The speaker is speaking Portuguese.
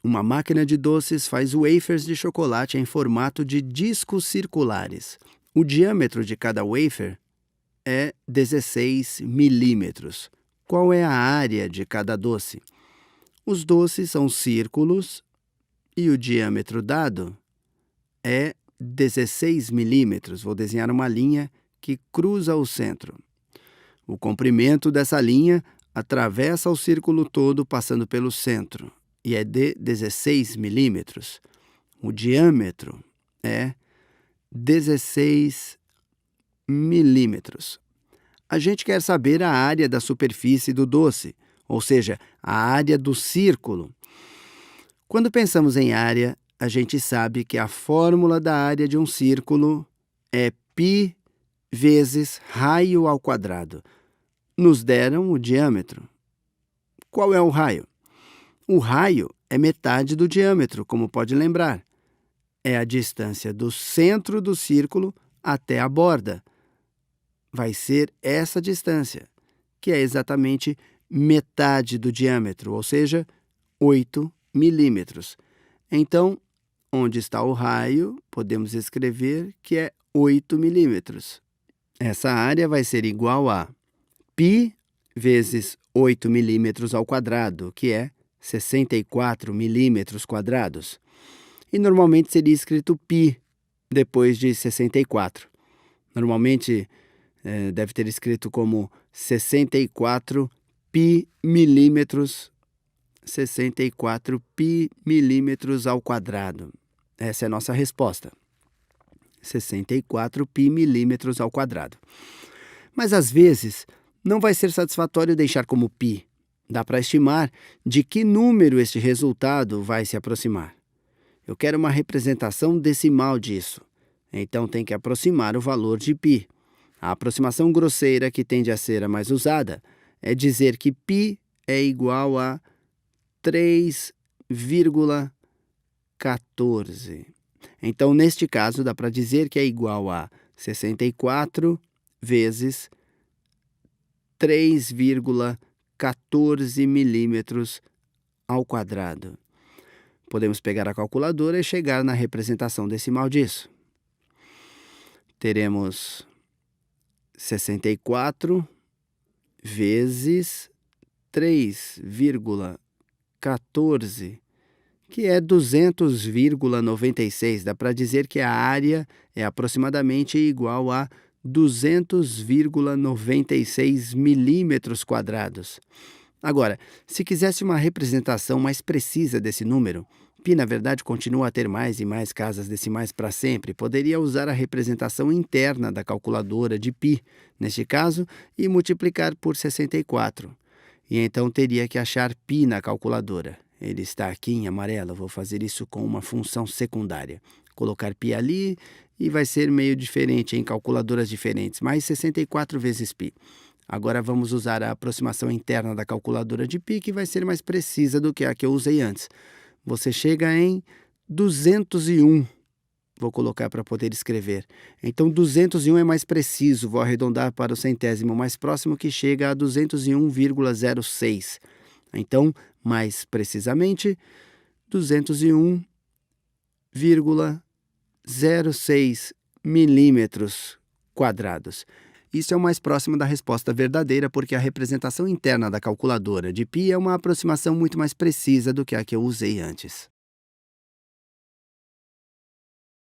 Uma máquina de doces faz wafers de chocolate em formato de discos circulares. O diâmetro de cada wafer é 16 milímetros. Qual é a área de cada doce? Os doces são círculos e o diâmetro dado é 16 milímetros. Vou desenhar uma linha que cruza o centro. O comprimento dessa linha atravessa o círculo todo passando pelo centro e é de 16 milímetros. O diâmetro é 16 milímetros. A gente quer saber a área da superfície do doce, ou seja, a área do círculo. Quando pensamos em área, a gente sabe que a fórmula da área de um círculo é π vezes raio ao quadrado. Nos deram o diâmetro. Qual é o raio? O raio é metade do diâmetro, como pode lembrar. É a distância do centro do círculo até a borda. Vai ser essa distância, que é exatamente metade do diâmetro, ou seja, 8 milímetros. Então, onde está o raio, podemos escrever que é 8 milímetros. Essa área vai ser igual a π vezes 8 milímetros ao quadrado, que é 64 milímetros quadrados. E normalmente seria escrito π depois de 64. Normalmente deve ter escrito como 64 π milímetros, 64 π milímetros ao quadrado. Essa é a nossa resposta. 64 π milímetros ao quadrado. Mas às vezes não vai ser satisfatório deixar como π. Dá para estimar de que número este resultado vai se aproximar. Eu quero uma representação decimal disso. Então tem que aproximar o valor de π. A aproximação grosseira, que tende a ser a mais usada, é dizer que π é igual a 3,14. Então, neste caso, dá para dizer que é igual a 64 vezes 3,14 milímetros ao quadrado. Podemos pegar a calculadora e chegar na representação decimal disso. Teremos 64 vezes 3,14, que é 200,96. Dá para dizer que a área é aproximadamente igual a 200,96 milímetros quadrados. Agora, se quisesse uma representação mais precisa desse número, π, na verdade, continua a ter mais e mais casas decimais para sempre. Poderia usar a representação interna da calculadora de π, neste caso, e multiplicar por 64. E então teria que achar π na calculadora. Ele está aqui em amarelo, vou fazer isso com uma função secundária. Colocar π ali e vai ser meio diferente em calculadoras diferentes, mais 64 vezes π. Agora vamos usar a aproximação interna da calculadora de π, que vai ser mais precisa do que a que eu usei antes. Você chega em 201. Vou colocar para poder escrever. Então, 201 é mais preciso. Vou arredondar para o centésimo mais próximo, que chega a 201,06. Então, mais precisamente, 201,06 milímetros quadrados. Isso é o mais próximo da resposta verdadeira, porque a representação interna da calculadora de π é uma aproximação muito mais precisa do que a que eu usei antes.